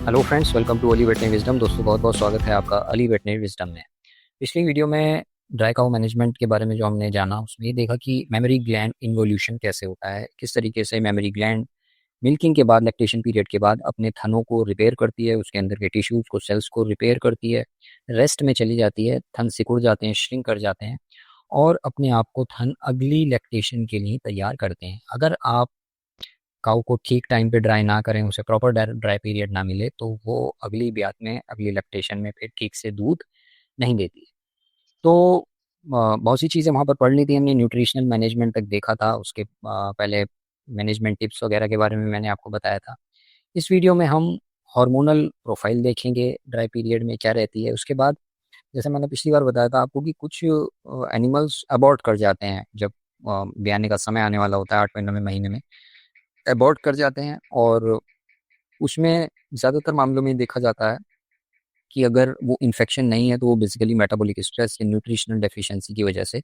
Hello friends, welcome to Ali veterinary wisdom. दोस्तों, बहुत बहुत स्वागत है आपका अली वेटनरी विजडम में। पिछली वीडियो में ड्राई काउ मैनेजमेंट के बारे में जो हमने जाना, उसमें ये देखा कि मेमोरी ग्लैंड इन्वोल्यूशन कैसे होता है, किस तरीके से मेमोरी ग्लैंड मिल्किंग के बाद, लैक्टेशन पीरियड के बाद अपने थनों को रिपेयर करती है, उसके अंदर के टिश्यूज़ को, सेल्स को रिपेयर करती है, रेस्ट में चली जाती है, थन सिकुड़ जाते हैं, श्रिंक कर जाते हैं और अपने आप को थन अगली लैक्टेशन के लिए तैयार करते हैं। अगर आप काऊ को ठीक टाइम पे ड्राई ना करें, उसे प्रॉपर ड्राई पीरियड ना मिले, तो वो अगली ब्यात में, अगली लैक्टेशन में फिर ठीक से दूध नहीं देती है। तो बहुत सी चीज़ें वहाँ पर पढ़ ली थी हमने, न्यूट्रिशनल मैनेजमेंट तक देखा था, उसके पहले मैनेजमेंट टिप्स वगैरह के बारे में मैंने आपको बताया था। इस वीडियो में हम हार्मोनल प्रोफाइल देखेंगे, ड्राई पीरियड में क्या रहती है। उसके बाद जैसे मैंने पिछली बार बताया था आपको कि कुछ एनिमल्स अबॉर्ट कर जाते हैं जब ब्याने का समय आने वाला होता है, 8वें महीने में अबॉर्ट कर जाते हैं। और उसमें ज़्यादातर मामलों में देखा जाता है कि अगर वो इन्फेक्शन नहीं है, तो वो बेसिकली मेटाबॉलिक स्ट्रेस या न्यूट्रिशनल डेफिशिएंसी की वजह से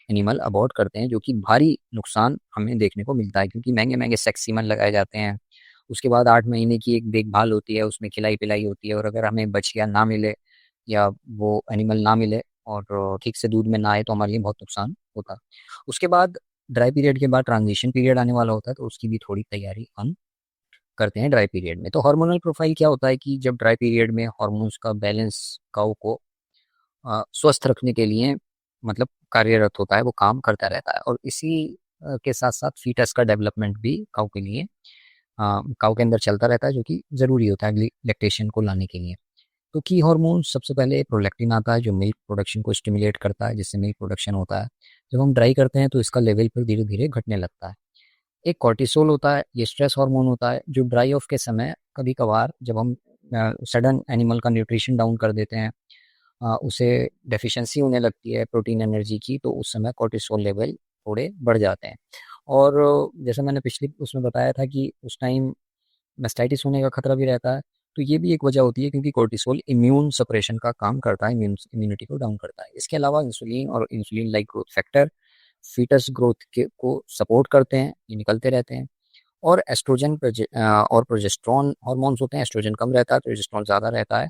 एनिमल अबॉर्ट करते हैं, जो कि भारी नुकसान हमें देखने को मिलता है, क्योंकि महंगे महंगे सेक्स सीमन लगाए जाते हैं। उसके बाद 8 महीने की एक देखभाल होती है, उसमें खिलाई पिलाई होती है, और अगर हमें बछिया ना मिले या वो एनिमल ना मिले और ठीक से दूध में ना आए, तो हमारे लिए बहुत नुकसान होता है। उसके बाद ड्राई पीरियड के बाद ट्रांजिशन पीरियड आने वाला होता है, तो उसकी भी थोड़ी तैयारी हम करते हैं ड्राई पीरियड में। तो हार्मोनल प्रोफाइल क्या होता है कि जब ड्राई पीरियड में हार्मोन्स का बैलेंस काऊ को स्वस्थ रखने के लिए मतलब कार्यरत होता है, वो काम करता रहता है। और इसी के साथ साथ फीटस का डेवलपमेंट भी काऊ के लिए काऊ के अंदर चलता रहता है, जो कि ज़रूरी होता है अगली लैक्टेशन को लाने के लिए। तो की हार्मोन सबसे पहले प्रोलैक्टिन आता है, जो मिल्क प्रोडक्शन को स्टिमुलेट करता है, जिससे मिल्क प्रोडक्शन होता है। जब हम ड्राई करते हैं तो इसका लेवल फिर धीरे धीरे घटने लगता है। एक कॉर्टिसोल होता है, ये स्ट्रेस हार्मोन होता है, जो ड्राई ऑफ के समय कभी कभार जब हम सडन एनिमल का न्यूट्रिशन डाउन कर देते हैं, उसे डेफिशिएंसी होने लगती है प्रोटीन एनर्जी की, तो उस समय कॉर्टिसोल लेवल थोड़े बढ़ जाते हैं। और जैसे मैंने पिछली उसमें बताया था कि उस टाइम मेस्टाइटिस होने का खतरा भी रहता है। तो ये भी एक वजह होती है, क्योंकि कॉर्टिसोल इम्यून सप्रेशन का काम करता है, इम्यूनिटी को डाउन करता है। इसके अलावा इंसुलिन और insulin like growth factor foetus growth के को सपोर्ट करते हैं, ये निकलते रहते हैं। और एस्ट्रोजन और प्रोजेस्टेरॉन हार्मोन्स होते हैं, एस्ट्रोजन कम रहता है, प्रोजेस्टेरॉन ज़्यादा रहता है।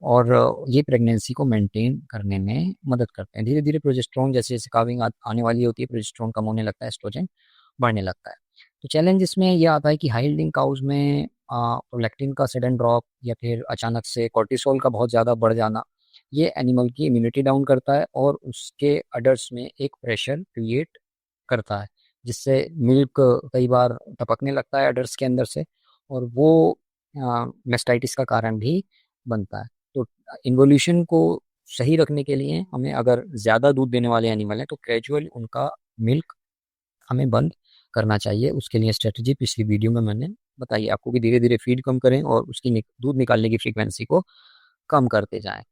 और ये प्रेगनेंसी को मेंटेन करने में मदद करते हैं। धीरे धीरे प्रोजेस्टेरॉन जैसे जैसे काविंग आने वाली होती है, प्रोजेस्टेरॉन कम होने लगता है, एस्ट्रोजन बढ़ने लगता है। तो चैलेंज इसमें यह आता है कि हाई यील्डिंग काउज में प्रोलैक्टिन का सडन ड्रॉप या फिर अचानक से कॉर्टिसोल का बहुत ज़्यादा बढ़ जाना, ये एनिमल की इम्यूनिटी डाउन करता है और उसके अडर्स में एक प्रेशर क्रिएट करता है, जिससे मिल्क कई बार टपकने लगता है अडर्स के अंदर से, और वो मेस्टाइटिस का कारण भी बनता है। तो इन्वोल्यूशन को सही रखने के लिए हमें, अगर ज़्यादा दूध देने वाले एनिमल हैं, तो ग्रेजुअल उनका मिल्क हमें बंद करना चाहिए। उसके लिए स्ट्रेटजी पिछली वीडियो में मैंने बताई है आपको कि धीरे धीरे फीड कम करें और उसकी दूध निकालने की फ्रीक्वेंसी को कम करते जाएं।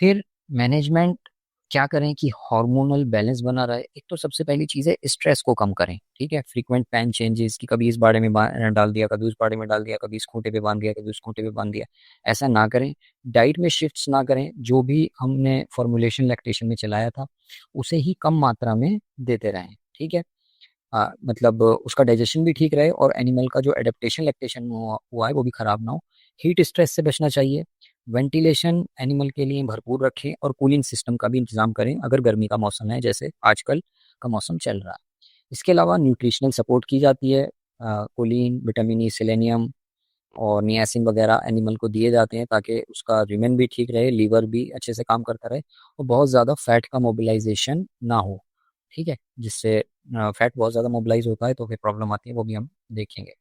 फिर मैनेजमेंट क्या करें कि हार्मोनल बैलेंस बना रहे। एक तो सबसे पहली चीज़ है स्ट्रेस को कम करें, ठीक है। फ्रीक्वेंट पैन चेंजेस, कि कभी इस बाड़े में डाल दिया, कभी उस बाड़े में डाल दिया, कभी इस खूंटे पे बांध दिया, कभी उस खूंटे पे बांध दिया, ऐसा ना करें। डाइट में शिफ्ट्स ना करें, जो भी हमने फॉर्मुलेशन लैक्टेशन में चलाया था उसे ही कम मात्रा में देते रहें, ठीक है। मतलब उसका डाइजेशन भी ठीक रहे और एनिमल का जो एडेप्टेशन लैक्टेशन हुआ है वो भी ख़राब ना हो। हीट स्ट्रेस से बचना चाहिए। वेंटिलेशन एनिमल के लिए भरपूर रखें और कूलिंग सिस्टम का भी इंतज़ाम करें अगर गर्मी का मौसम है, जैसे आजकल का मौसम चल रहा है। इसके अलावा न्यूट्रिशनल सपोर्ट की जाती है। कोलिन, विटामिन ई, सेलेनियम और नियासिन वगैरह एनिमल को दिए जाते हैं, ताकि उसका र्यूमेन भी ठीक रहे, लीवर भी अच्छे से काम करता रहे और बहुत ज़्यादा फैट का मोबिलाइजेशन ना हो, ठीक है। जिससे फैट बहुत ज़्यादा मोबिलाइज होता है तो फिर प्रॉब्लम आती है, वो भी हम देखेंगे।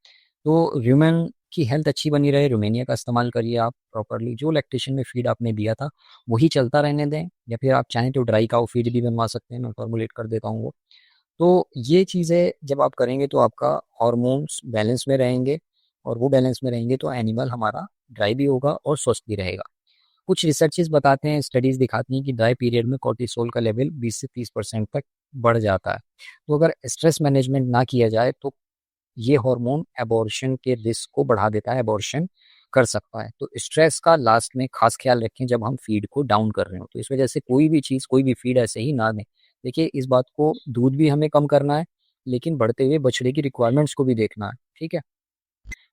तो र्यूमेन की हेल्थ अच्छी बनी रहे, रुमेनिया का इस्तेमाल करिए आप प्रॉपरली। जो लैक्टेशन में फीड आपने दिया था वही चलता रहने दें, या फिर आप चाहें तो ड्राई काउ फीड भी बनवा सकते हैं, मैं फॉर्मुलेट कर देता हूँ वो। तो ये चीज़ें जब आप करेंगे तो आपका हार्मोन्स बैलेंस में रहेंगे, और वो बैलेंस में रहेंगे तो एनिमल हमारा ड्राई भी होगा और स्वस्थ भी रहेगा। कुछ रिसर्चेस बताते हैं, स्टडीज़ दिखाती हैं कि ड्राई पीरियड में कॉर्टिसोल का लेवल 20 से 30% तक बढ़ जाता है। तो अगर स्ट्रेस मैनेजमेंट ना किया जाए तो ये हार्मोन एबॉर्शन के रिस्क को बढ़ा देता है, एबॉर्शन कर सकता है। तो स्ट्रेस का लास्ट में खास ख्याल रखें जब हम फीड को डाउन कर रहे हो, तो इस वजह से कोई भी चीज़, कोई भी फीड ऐसे ही ना दें। देखिए, इस बात को, दूध भी हमें कम करना है, लेकिन बढ़ते हुए बछड़े की रिक्वायरमेंट्स को भी देखना है, ठीक है।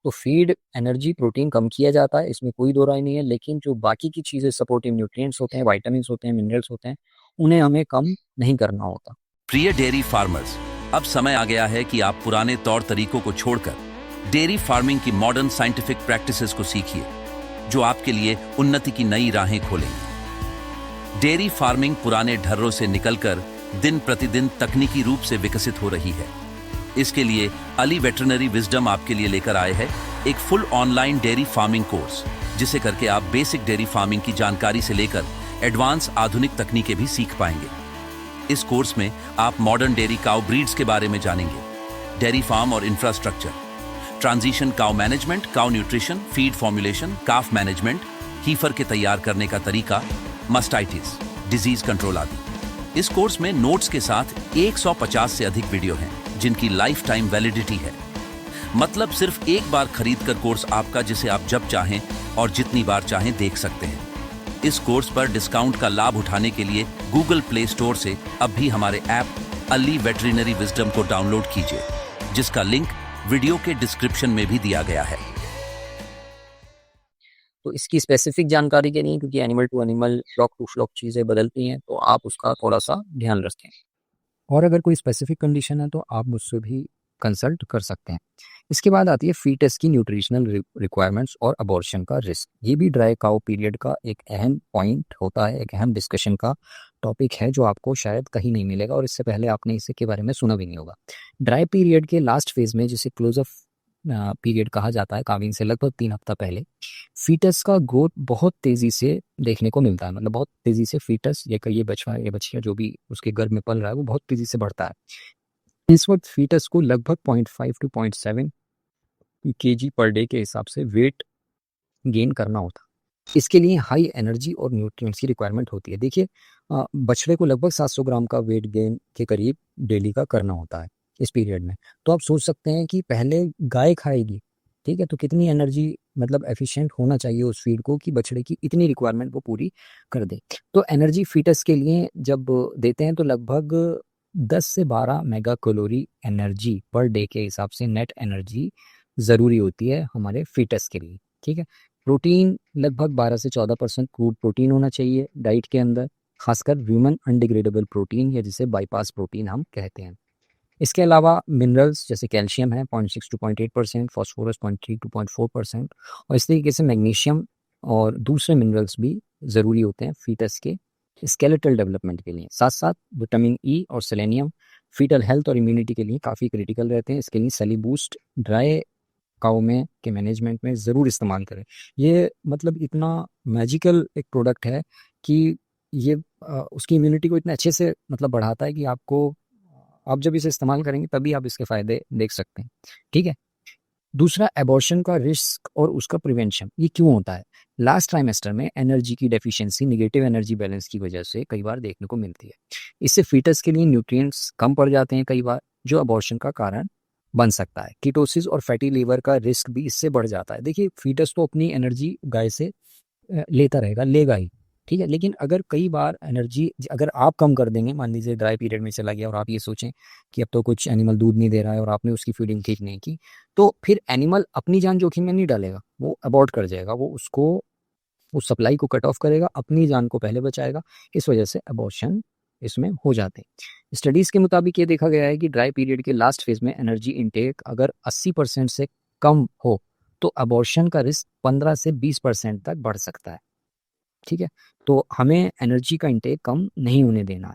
तो फीड, एनर्जी, प्रोटीन कम किया जाता है, इसमें कोई दो राय नहीं है, लेकिन जो बाकी की चीज़ें सपोर्टिव न्यूट्रिएंट्स होते हैं, विटामिन्स होते हैं, मिनरल्स होते हैं, उन्हें हमें कम नहीं करना होता। प्रिय डेयरी फार्मर्स, अब समय आ गया है कि आप पुराने तौर तरीकों को छोड़कर डेयरी फार्मिंग की मॉडर्न साइंटिफिक प्रैक्टिसेस को सीखिए, जो आपके लिए उन्नति की नई राहें खोलेंगी। डेयरी फार्मिंग पुराने ढर्रों से निकलकर दिन प्रतिदिन तकनीकी रूप से विकसित हो रही है। इसके लिए अली वेटरनरी विजडम आपके लिए लेकर आए हैं एक full online dairy farming course, जिसे करके आप बेसिक डेयरी फार्मिंग की जानकारी से लेकर एडवांस आधुनिक तकनीकें भी सीख पाएंगे। इस कोर्स में आप मॉडर्न डेयरी काउ ब्रीड्स के बारे में जानेंगे, डेयरी फार्म और infrastructure, transition cow management, cow nutrition, feed formulation, calf management, heifer के तैयार करने का तरीका, मस्टाइटिस, डिजीज कंट्रोल आदि। इस कोर्स में नोट्स के साथ 150 से अधिक वीडियो हैं, जिनकी लाइफ टाइम वैलिडिटी है। मतलब सिर्फ एक बार खरीद कर कोर्स आपका, जिसे आप जब चाहें और जितनी बार चाहें देख सकते हैं। इस कोर्स पर डिस्काउंट का लाभ उठाने के लिए गूगल प्ले स्टोर से अब भी हमारे ऐप अली वेटरनरी विजडम को डाउनलोड कीजिए, जिसका लिंक वीडियो के डिस्क्रिप्शन में भी दिया गया है। तो इसकी स्पेसिफिक जानकारी के लिए, क्योंकि animal to animal, flock to flock चीज़ें बदलती हैं, तो आप उसका थोड़ा सा ध्यान रखें। और अगर कोई स्पेसिफिक कंडीशन है तो आप मुझसे भी कंसल्ट कर सकते हैं। इसके बाद आती है फीटस की न्यूट्रिशनल रिक्वायरमेंट्स और अबॉर्शन का रिस्क। ये भी ड्राई काउ पीरियड का एक अहम पॉइंट होता है, एक अहम डिस्कशन का टॉपिक है, जो आपको शायद कहीं नहीं मिलेगा और इससे पहले आपने इसके बारे में सुना भी नहीं होगा। ड्राई पीरियड के लास्ट फेज में, जिसे क्लोज ऑफ पीरियड कहा जाता है, काविंग से लगभग 3 हफ्ता पहले फीटस का ग्रोथ बहुत तेज़ी से देखने को मिलता है। मतलब बहुत तेज़ी से फीटस, ये बछड़ा, ये बछिया जो भी उसके गर्भ में पल रहा है, वो बहुत तेज़ी से बढ़ता है। इस वक्त फीटस को लगभग 0.5 टू 0.7 kg पर डे के हिसाब से वेट गेन करना होता है। इसके लिए हाई एनर्जी और न्यूट्रिएंट्स की रिक्वायरमेंट होती है। देखिए, बछड़े को लगभग 700 ग्राम का वेट गेन के करीब डेली का करना होता है इस पीरियड में। तो आप सोच सकते हैं कि पहले गाय खाएगी, ठीक है, तो कितनी एनर्जी, मतलब एफिशिएंट होना चाहिए उस फीड को कि बछड़े की इतनी रिक्वायरमेंट वो पूरी कर दे। तो एनर्जी फीटस के लिए जब देते हैं तो लगभग 10 से 12 mega calorie energy per day के हिसाब से नेट एनर्जी ज़रूरी होती है हमारे फीटस के लिए, ठीक है। प्रोटीन लगभग 12 से 14% क्रूड प्रोटीन होना चाहिए डाइट के अंदर, खासकर ह्यूमन अनडिग्रेडेबल प्रोटीन, या जिसे बाईपास प्रोटीन हम कहते हैं। इसके अलावा मिनरल्स जैसे कैल्शियम है 0.6 टू 0.8%, फास्फोरस 0.3 टू 0.4%, और इस तरीके से मैग्नीशियम और दूसरे मिनरल्स भी ज़रूरी होते हैं फीटस के स्केलेटल डेवलपमेंट के लिए। साथ साथ विटामिन ई और सेलेनियम फीटल हेल्थ और इम्यूनिटी के लिए काफ़ी क्रिटिकल रहते हैं। इसके लिए सेली बूस्ट ड्राई काउ में के मैनेजमेंट में ज़रूर इस्तेमाल करें। ये मतलब इतना मैजिकल एक प्रोडक्ट है कि ये उसकी इम्यूनिटी को इतने अच्छे से मतलब बढ़ाता है कि आप जब इसे इस्तेमाल करेंगे तभी आप इसके फ़ायदे देख सकते हैं, ठीक है। दूसरा, एबॉर्शन का रिस्क और उसका प्रिवेंशन। ये क्यों होता है? लास्ट ट्राइमेस्टर में एनर्जी की डेफिशिएंसी, नेगेटिव एनर्जी बैलेंस की वजह से कई बार देखने को मिलती है। इससे फीटस के लिए न्यूट्रिएंट्स कम पड़ जाते हैं कई बार, जो अबॉर्शन का कारण बन सकता है। कीटोसिस और फैटी लीवर का रिस्क भी इससे बढ़ जाता है। देखिए, फीटस तो अपनी एनर्जी गाय से लेता रहेगा, लेगा ही, ठीक है। लेकिन अगर कई बार एनर्जी अगर आप कम कर देंगे, मान लीजिए ड्राई पीरियड में चला गया और आप ये सोचें कि अब तो कुछ एनिमल दूध नहीं दे रहा है और आपने उसकी फीडिंग ठीक नहीं की, तो फिर एनिमल अपनी जान जोखिम में नहीं डालेगा, वो अबॉर्ट कर जाएगा, वो उस सप्लाई को कट ऑफ करेगा, अपनी जान को पहले बचाएगा। इस वजह से अबॉर्शन इसमें हो जाते हैं। स्टडीज़ के मुताबिक ये देखा गया है कि ड्राई पीरियड के लास्ट फेज में एनर्जी इनटेक अगर 80% से कम हो तो अबॉर्शन का रिस्क 15 से 20% तक बढ़ सकता है, ठीक है। तो हमें एनर्जी का इंटेक कम नहीं होने देना है।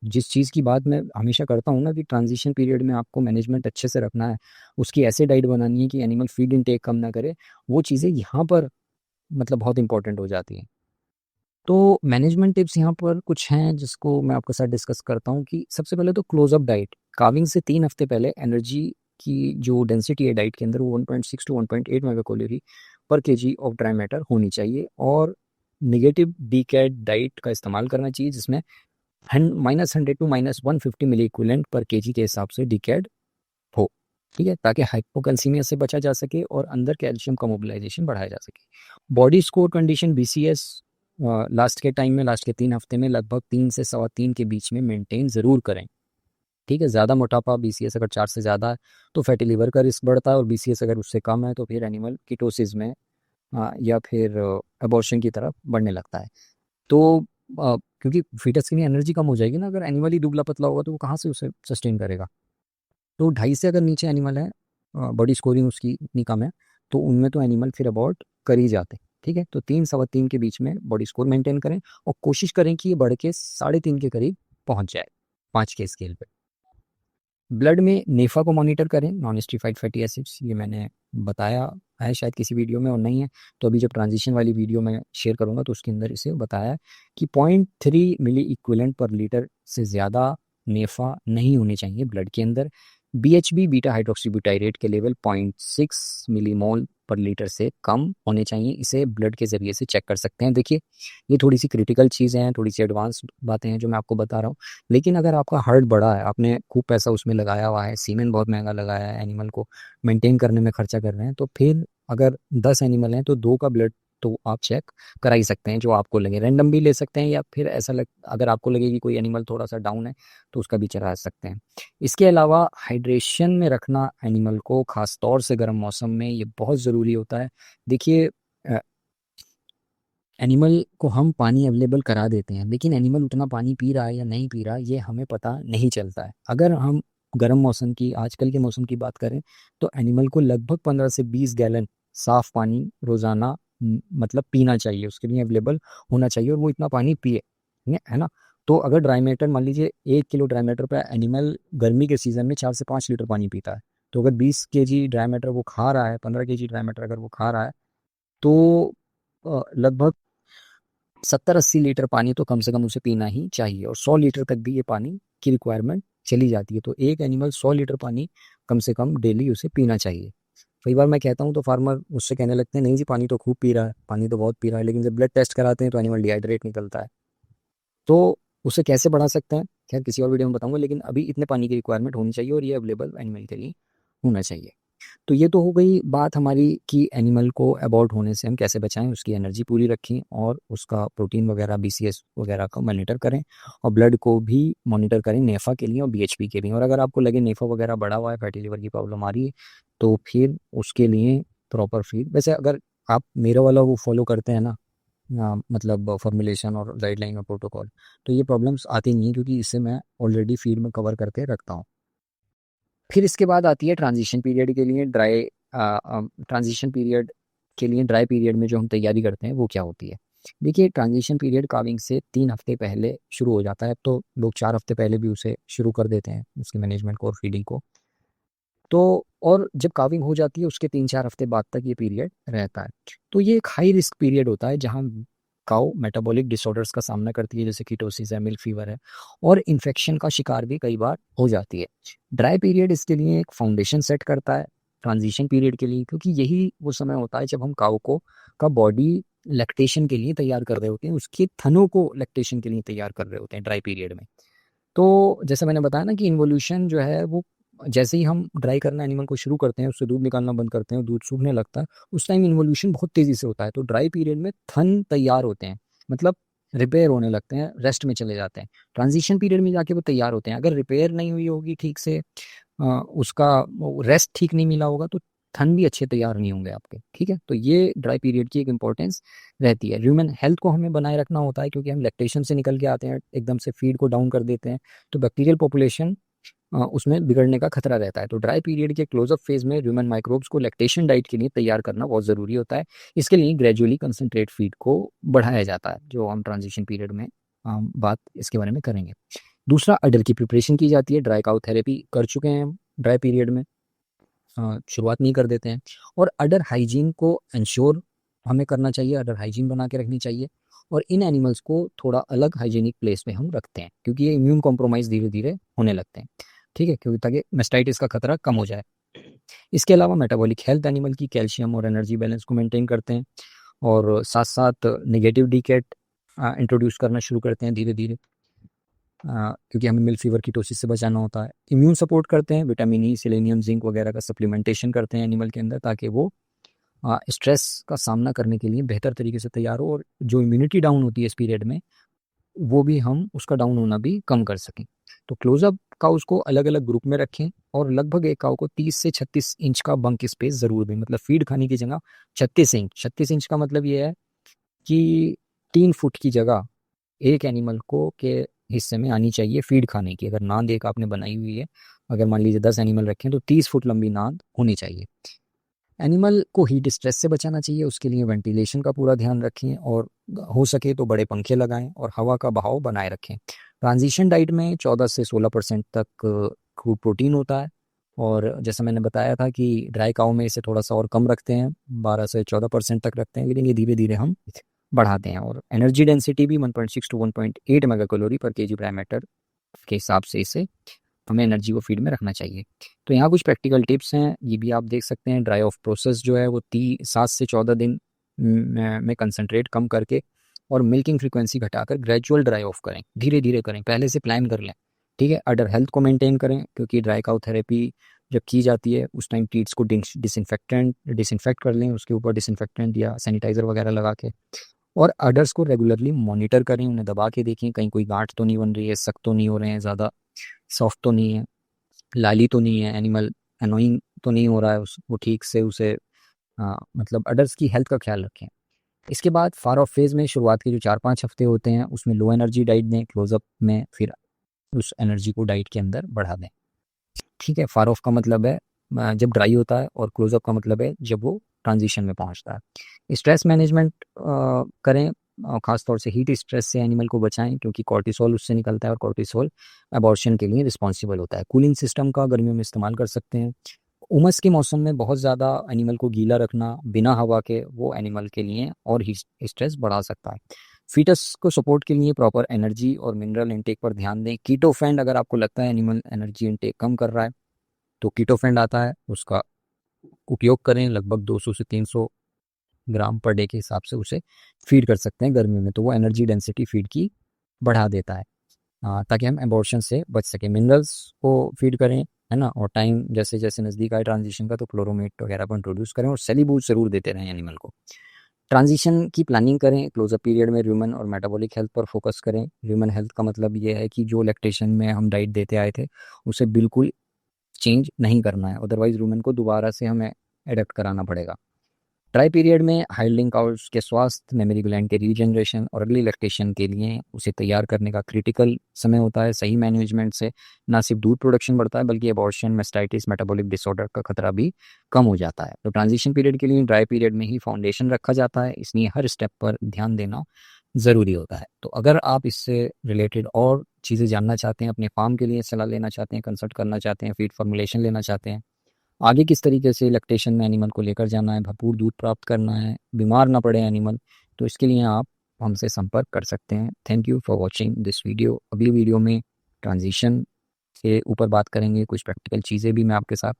जिस चीज़ की बात मैं हमेशा करता हूँ ना कि ट्रांजिशन पीरियड में आपको मैनेजमेंट अच्छे से रखना है, उसकी ऐसे डाइट बनानी है कि एनिमल फीड इंटेक कम ना करे, वो चीज़ें यहाँ पर मतलब बहुत इंपॉर्टेंट हो जाती हैं। तो मैनेजमेंट टिप्स यहाँ पर कुछ हैं जिसको मैं आपके साथ डिस्कस करता हूँ कि सबसे पहले तो क्लोजअप डाइट। काविंग से 3 हफ्ते पहले एनर्जी की जो डेंसिटी है डाइट के अंदर, वो 1.6 टू 1.8 मेगा कैलोरी पर केजी ऑफ ड्राई मैटर होनी चाहिए, और नेगेटिव डीकैड डाइट का इस्तेमाल करना चाहिए, जिसमें -100 to -150 milliequivalent per kg के हिसाब से डीकैड हो, ठीक है, ताकि हाइपोकैल्सीमिया से बचा जा सके और अंदर कैल्शियम का मोबिलाइजेशन बढ़ाया जा सके। Body score condition BCS last के 3 हफ्ते में लगभग 3 से 3.25 के बीच में मेंटेन ज़रूर करें, ठीक है। ज़्यादा मोटापा BCS अगर 4 से ज़्यादा है तो फैटी लिवर का रिस्क बढ़ता है, और BCS अगर उससे कम है तो फिर एनिमल कीटोसिस में या फिर अबॉर्शन की तरफ बढ़ने लगता है। तो क्योंकि फीटस के लिए एनर्जी कम हो जाएगी ना, अगर एनिमल ही दुबला पतला होगा तो वो कहाँ से उसे सस्टेन करेगा। तो 2.5 से अगर नीचे एनिमल है, बॉडी स्कोरिंग उसकी इतनी कम है, तो उनमें तो एनिमल फिर अबॉर्ट कर ही जाते हैं। ठीक है, तो 3 सवा 3 के बीच में बॉडी स्कोर मेंटेन करें, और कोशिश करें कि ये बढ़ के 3.5 के करीब पहुंच जाए 5 के स्केल पे। ब्लड में नेफा को मॉनिटर करें, नॉन स्टिफाइड फैटी एसिड्स, ये मैंने बताया है शायद किसी वीडियो में, और नहीं है तो अभी जब ट्रांजिशन वाली वीडियो मैं शेयर करूंगा तो उसके अंदर इसे बताया है कि 0.3 मिली इक्विवेलेंट पर लीटर से ज़्यादा नेफा नहीं होने चाहिए ब्लड के अंदर। BHB बीटा हाइड्रोक्सीब्यूटाइरेट के लेवल 0.6 मिलीमोल पर लीटर से कम होने चाहिए। इसे ब्लड के ज़रिए से चेक कर सकते हैं। देखिए, ये थोड़ी सी क्रिटिकल चीज़ें हैं, थोड़ी सी एडवांस बातें हैं जो मैं आपको बता रहा हूँ। लेकिन अगर आपका हार्ट बड़ा है, आपने खूब पैसा उसमें लगाया हुआ है, सीमेंट बहुत महंगा लगाया है, एनिमल को मेंटेन करने में खर्चा कर रहे हैं, तो फिर अगर 10 एनिमल हैं तो 2 का ब्लड तो आप चेक करा ही सकते हैं, जो आपको लगे। रैंडम भी ले सकते हैं, या फिर अगर आपको लगे कि कोई एनिमल थोड़ा सा डाउन है तो उसका भी चढ़ा सकते हैं। इसके अलावा हाइड्रेशन में रखना एनिमल को, खास तौर से गर्म मौसम में, ये बहुत ज़रूरी होता है। देखिए, एनिमल को हम पानी अवेलेबल करा देते हैं, लेकिन एनिमल उतना पानी पी रहा है या नहीं पी रहा ये हमें पता नहीं चलता है। अगर हम गर्म मौसम की, आजकल के मौसम की बात करें, तो एनिमल को लगभग 15 से 20 गैलन साफ पानी रोजाना मतलब पीना चाहिए, उसके लिए अवेलेबल होना चाहिए, और वो इतना पानी पिए, है ना। तो अगर ड्राई मैटर, मान लीजिए 1 किलो ड्राई मैटर पर एनिमल गर्मी के सीजन में 4 से 5 लीटर पानी पीता है, तो अगर 20 kg ड्राई मैटर वो खा रहा है, 15 kg ड्राई मैटर अगर वो खा रहा है, तो लगभग 70-80 लीटर पानी तो कम से कम उसे पीना ही चाहिए, और 100 लीटर तक भी ये पानी की रिक्वायरमेंट चली जाती है। तो एक एनिमल 100 लीटर पानी कम से कम डेली उसे पीना चाहिए। कई बार मैं कहता हूँ तो फार्मर मुझसे कहने लगते हैं, नहीं जी पानी तो खूब पी रहा है, पानी तो बहुत पी रहा है, लेकिन जब ब्लड टेस्ट कराते हैं तो एनिमल डिहाइड्रेट निकलता है। तो उसे कैसे बढ़ा सकते हैं, खैर किसी और वीडियो में बताऊंगा, लेकिन अभी इतने पानी की रिक्वायरमेंट होनी चाहिए, और ये अवेलेबल एनिमल के लिए होना चाहिए। तो ये तो हो गई बात हमारी कि एनिमल को अबॉर्ट होने से हम कैसे बचाएं, उसकी एनर्जी पूरी रखें, और उसका प्रोटीन वगैरह BCS वगैरह का मॉनिटर करें, और ब्लड को भी मॉनिटर करें नेफा के लिए और BHP के लिए। और अगर आपको लगे नेफा वगैरह बढ़ा हुआ है, फैटी लिवर की प्रॉब्लम आ रही है, तो फिर उसके लिए प्रॉपर फीड, वैसे अगर आप मेरा वाला वो फॉलो करते हैं ना, मतलब फॉर्मुलेशन और गाइडलाइन और प्रोटोकॉल, तो ये प्रॉब्लम्स आती नहीं है, क्योंकि इसे मैं ऑलरेडी फीड में कवर करके रखता हूँ। फिर इसके बाद आती है ट्रांजिशन पीरियड के लिए ड्राई, ट्रांजिशन पीरियड के लिए ड्राई पीरियड में जो हम तैयारी करते हैं वो क्या होती है। देखिए, ट्रांजिशन पीरियड काविंग से 3 हफ्ते पहले शुरू हो जाता है, तो लोग 4 हफ्ते पहले भी उसे शुरू कर देते हैं, उसकी मैनेजमेंट को और फीडिंग को। तो और जब काविंग हो जाती है उसके 3-4 हफ्ते बाद तक ये पीरियड रहता है। तो ये एक हाई रिस्क पीरियड होता है, जहाँ काऊ मेटाबॉलिक डिसऑर्डर्स का सामना करती है, जैसे कीटोसिस है, मिल्क फीवर है, और इन्फेक्शन का शिकार भी कई बार हो जाती है। ड्राई पीरियड इसके लिए एक फाउंडेशन सेट करता है ट्रांजिशन पीरियड के लिए, क्योंकि यही वो समय होता है जब हम काऊ को का बॉडी लैक्टेशन के लिए तैयार कर रहे होते हैं, उसके थनों को लैक्टेशन के लिए तैयार कर रहे होते हैं ड्राई पीरियड में। तो जैसे मैंने बताया ना कि इन्वोल्यूशन जो है वो, जैसे ही हम ड्राई करना एनिमल को शुरू करते हैं, उससे दूध निकालना बंद करते हैं, दूध सूखने लगता है, उस टाइम इन्वोल्यूशन बहुत तेजी से होता है। तो ड्राई पीरियड में थन तैयार होते हैं, मतलब रिपेयर होने लगते हैं, रेस्ट में चले जाते हैं। ट्रांजिशन पीरियड में जाके वो तैयार होते हैं। अगर रिपेयर नहीं हुई होगी ठीक से, उसका रेस्ट ठीक नहीं मिला होगा, तो थन भी अच्छे तैयार नहीं होंगे आपके। ठीक है, तो ये ड्राई पीरियड की एक इंपॉर्टेंस रहती है। ह्यूमन हेल्थ को हमें बनाए रखना होता है, क्योंकि हम लैक्टेशन से निकल के आते हैं, एकदम से फीड को डाउन कर देते हैं, तो बैक्टीरियल पॉपुलेशन उसमें बिगड़ने का खतरा रहता है। तो ड्राई पीरियड के क्लोजअप फेज में ह्यूमन माइक्रोब्स को लैक्टेशन डाइट के लिए तैयार करना बहुत ज़रूरी होता है। इसके लिए ग्रेजुअली कंसंट्रेट फीड को बढ़ाया जाता है, जो हम ट्रांजिशन पीरियड में बात इसके बारे में करेंगे। दूसरा, अडर की प्रिपरेशन की जाती है। ड्राई काउ थेरेपी कर चुके हैं हम ड्राई पीरियड में, शुरुआत नहीं कर देते हैं। और अडर हाइजीन को इंश्योर हमें करना चाहिए, अडर हाइजीन बना के रखनी चाहिए, और इन एनिमल्स को थोड़ा अलग हाइजीनिक प्लेस में हम रखते हैं, क्योंकि ये इम्यून कॉम्प्रोमाइज़ धीरे धीरे होने लगते हैं। ठीक है, क्योंकि ताकि मेस्टाइटिस का खतरा कम हो जाए। इसके अलावा मेटाबॉलिक हेल्थ एनिमल की कैल्शियम और एनर्जी बैलेंस को मेंटेन करते हैं, और साथ साथ नेगेटिव डीकेट इंट्रोड्यूस करना शुरू करते हैं धीरे धीरे, क्योंकि हमें मिल्क फीवर कीटोसिस से बचाना होता है। इम्यून सपोर्ट करते हैं, विटामिन ई, सेलेनियम, जिंक वगैरह का सप्लीमेंटेशन करते हैं एनिमल के अंदर, ताकि वो स्ट्रेस का सामना करने के लिए बेहतर तरीके से तैयार हो, और जो इम्यूनिटी डाउन होती है इस पीरियड में, वो भी हम उसका डाउन होना भी कम कर सकें। तो क्लोजअप काउस को अलग अलग ग्रुप में रखें और लगभग एक काउ को 30 से 36 इंच का बंक स्पेस ज़रूर दें। मतलब फीड खाने की जगह 36 इंच का मतलब ये है कि 3 फुट की जगह एक एनिमल को के हिस्से में आनी चाहिए फीड खाने की। अगर नांद एक आपने बनाई हुई है, अगर मान लीजिए 10 एनिमल रखें तो 30 फुट लंबी नांद होनी चाहिए। एनिमल को हीट स्ट्रेस से बचाना चाहिए, उसके लिए वेंटिलेशन का पूरा ध्यान रखें और हो सके तो बड़े पंखे लगाएं और हवा का बहाव बनाए रखें। ट्रांजिशन डाइट में 14 से 16% तक क्रूड प्रोटीन होता है और जैसा मैंने बताया था कि ड्राई काउ में इसे थोड़ा सा और कम रखते हैं, 12 से 14% तक रखते हैं, लेकिन ये धीरे धीरे हम बढ़ाते हैं। और एनर्जी डेंसिटी भी 1.6 to 1.8 मेगा कैलोरी पर केजी पैरामीटर के हिसाब से इसे हमें एनर्जी को फीड में रखना चाहिए। तो यहाँ कुछ प्रैक्टिकल टिप्स हैं, ये भी आप देख सकते हैं। ड्राई ऑफ प्रोसेस जो है वो 7 से 14 दिन में कंसंट्रेट कम करके और मिल्किंग फ्रीक्वेंसी घटाकर ग्रेजुअल ड्राई ऑफ करें, धीरे धीरे करें, पहले से प्लान कर लें, ठीक है। अडर हेल्थ को मेंटेन करें, क्योंकि ड्राई काउ थेरेपी जब की जाती है उस टाइम टीट्स को डिसइंफेक्ट कर लें, उसके ऊपर डिसइंफेक्टेंट या सैनिटाइज़र वगैरह लगा के। और अडर्स को रेगुलरली मॉनिटर करें, उन्हें दबा के देखें कहीं कोई गांठ तो नहीं बन रही है, सख्त तो नहीं हो रहे हैं, ज़्यादा सॉफ्ट तो नहीं है, लाली तो नहीं है, एनिमल अनोइंग तो नहीं हो रहा है, वो ठीक से उसे मतलब अडर्स की हेल्थ का ख्याल रखें। इसके बाद फार ऑफ फेज़ में शुरुआत के जो 4-5 हफ्ते होते हैं उसमें लो एनर्जी डाइट दें, क्लोजअप में फिर उस एनर्जी को डाइट के अंदर बढ़ा दें, ठीक है। फार ऑफ का मतलब है जब ड्राई होता है और क्लोजअप का मतलब है जब वो ट्रांजिशन में पहुंचता है। स्ट्रेस मैनेजमेंट करें, खास तौर से हीट स्ट्रेस से एनिमल को बचाएं, क्योंकि कॉर्टिसोल उससे निकलता है और कॉर्टिसोल अबॉर्शन के लिए रिस्पॉन्सिबल होता है। कूलिंग सिस्टम का गर्मियों में इस्तेमाल कर सकते हैं। उमस के मौसम में बहुत ज़्यादा एनिमल को गीला रखना बिना हवा के वो एनिमल के लिए और हीट स्ट्रेस बढ़ा सकता है। फीटस को सपोर्ट के लिए प्रॉपर एनर्जी और मिनरल इंटेक पर ध्यान दें। कीटोफेंड, अगर आपको लगता है एनिमल एनर्जी इंटेक कम कर रहा है तो कीटोफेंड आता है, उसका उपयोग करें। लगभग 200 से 300 ग्राम पर डे के हिसाब से उसे फीड कर सकते हैं गर्मियों में, तो वो एनर्जी डेंसिटी फीड की बढ़ा देता है ताकि हम एबॉर्शन से बच सकें। मिनरल्स को फीड करें, है ना, और टाइम जैसे जैसे नज़दीक आए ट्रांजिशन का तो क्लोरोमेट वगैरह को इंट्रोड्यूस करें और सेली बूस्ट ज़रूर देते रहें एनिमल को। ट्रांजिशन की प्लानिंग करें, क्लोजअप पीरियड में ह्यूमन और मेटाबॉलिक हेल्थ पर फोकस करें। ह्यूमन हेल्थ का मतलब ये है कि जो लैक्टेशन में हम डाइट देते आए थे उसे बिल्कुल चेंज नहीं करना है, अदरवाइज ह्यूमन को दोबारा से हमें एडेप्ट कराना पड़ेगा। ड्राई पीरियड में हाइल्डिंग काउस के स्वास्थ्य, मेमोरी ग्लैंड के रीजनरेशन और अगली लैक्टेशन के लिए उसे तैयार करने का क्रिटिकल समय होता है। सही मैनेजमेंट से ना सिर्फ दूध प्रोडक्शन बढ़ता है बल्कि एबॉर्शन, मेस्टाइटिस, मेटाबॉलिक डिसऑर्डर का खतरा भी कम हो जाता है। तो ट्रांजिशन पीरियड के लिए ड्राई पीरियड में ही फाउंडेशन रखा जाता है, इसलिए हर स्टेप पर ध्यान देना ज़रूरी होता है। तो अगर आप इससे रिलेटेड और चीज़ें जानना चाहते हैं, अपने फार्म के लिए सलाह लेना चाहते हैं, कंसल्ट करना चाहते हैं, फीड फॉर्मुलेशन लेना चाहते हैं, आगे किस तरीके से लैक्टेशन में एनिमल को लेकर जाना है, भरपूर दूध प्राप्त करना है, बीमार ना पड़े एनिमल, तो इसके लिए आप हमसे संपर्क कर सकते हैं। Thank you for watching this video. अगली वीडियो में ट्रांजिशन के ऊपर बात करेंगे, कुछ प्रैक्टिकल चीज़ें भी मैं आपके साथ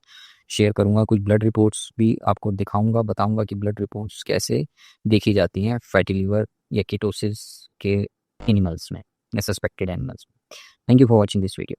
शेयर करूंगा, कुछ ब्लड रिपोर्ट्स भी आपको दिखाऊंगा, बताऊंगा कि ब्लड रिपोर्ट्स कैसे देखी जाती हैं फैटी लिवर या कीटोसिस के एनिमल्स में या सस्पेक्टेड एनिमल्स में। Thank you for watching this video.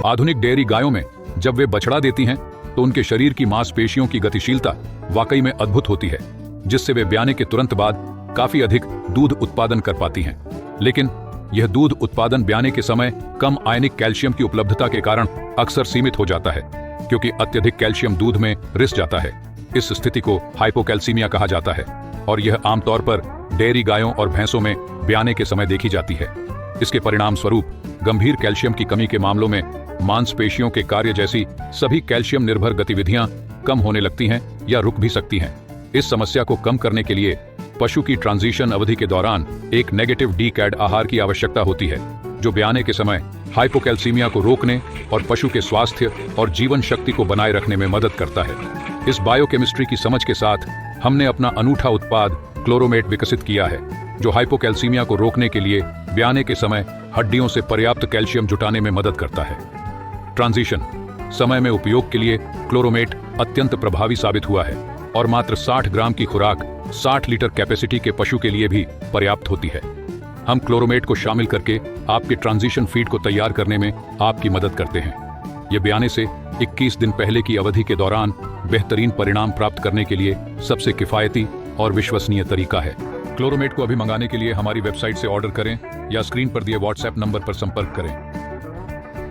आधुनिक डेयरी गायों में जब वे बछड़ा देती हैं तो उनके शरीर की मांसपेशियों की गतिशीलता वाकई में अद्भुत होती है, जिससे वे ब्याने के तुरंत बाद काफी अधिक दूध उत्पादन कर पाती हैं। लेकिन यह दूध उत्पादन ब्याने के समय कम आयनिक कैल्शियम की उपलब्धता के कारण अक्सर सीमित हो जाता है, क्योंकि अत्यधिक कैल्शियम दूध में रिस जाता है। इस स्थिति को हाइपोकैल्सीमिया कहा जाता है और यह आमतौर पर डेयरी गायों और भैंसों में ब्याने के समय देखी जाती है। इसके परिणाम स्वरूप गंभीर कैल्शियम की कमी के मामलों में मांसपेशियों के कार्य जैसी सभी कैल्शियम निर्भर गतिविधियां कम होने लगती हैं या रुक भी सकती हैं। इस समस्या को कम करने के लिए पशु की ट्रांजिशन अवधि के दौरान एक नेगेटिव डीकैड आहार की आवश्यकता होती है, जो ब्याने के समय हाइपोकैल्सीमिया को रोकने और पशु के स्वास्थ्य और जीवन शक्ति को बनाए रखने में मदद करता है। इस बायोकेमिस्ट्री की समझ के साथ हमने अपना अनूठा उत्पाद क्लोरोमेट विकसित किया है, जो हाइपोकैल्सीमिया को रोकने के लिए ब्याने के समय हड्डियों से पर्याप्त कैल्शियम जुटाने में मदद करता है। ट्रांजिशन समय में उपयोग के लिए क्लोरोमेट अत्यंत प्रभावी साबित हुआ है और मात्र 60 ग्राम की खुराक 60 लीटर कैपेसिटी के पशु के लिए भी पर्याप्त होती है। हम क्लोरोमेट को शामिल करके आपके ट्रांजिशन फीड को तैयार करने में आपकी मदद करते हैं। यह ब्याने से 21 दिन पहले की अवधि के दौरान बेहतरीन परिणाम प्राप्त करने के लिए सबसे किफायती और विश्वसनीय तरीका है। क्लोरोमेट को अभी मंगाने के लिए हमारी वेबसाइट से ऑर्डर करें या स्क्रीन पर दिए व्हाट्सएप नंबर पर संपर्क करें।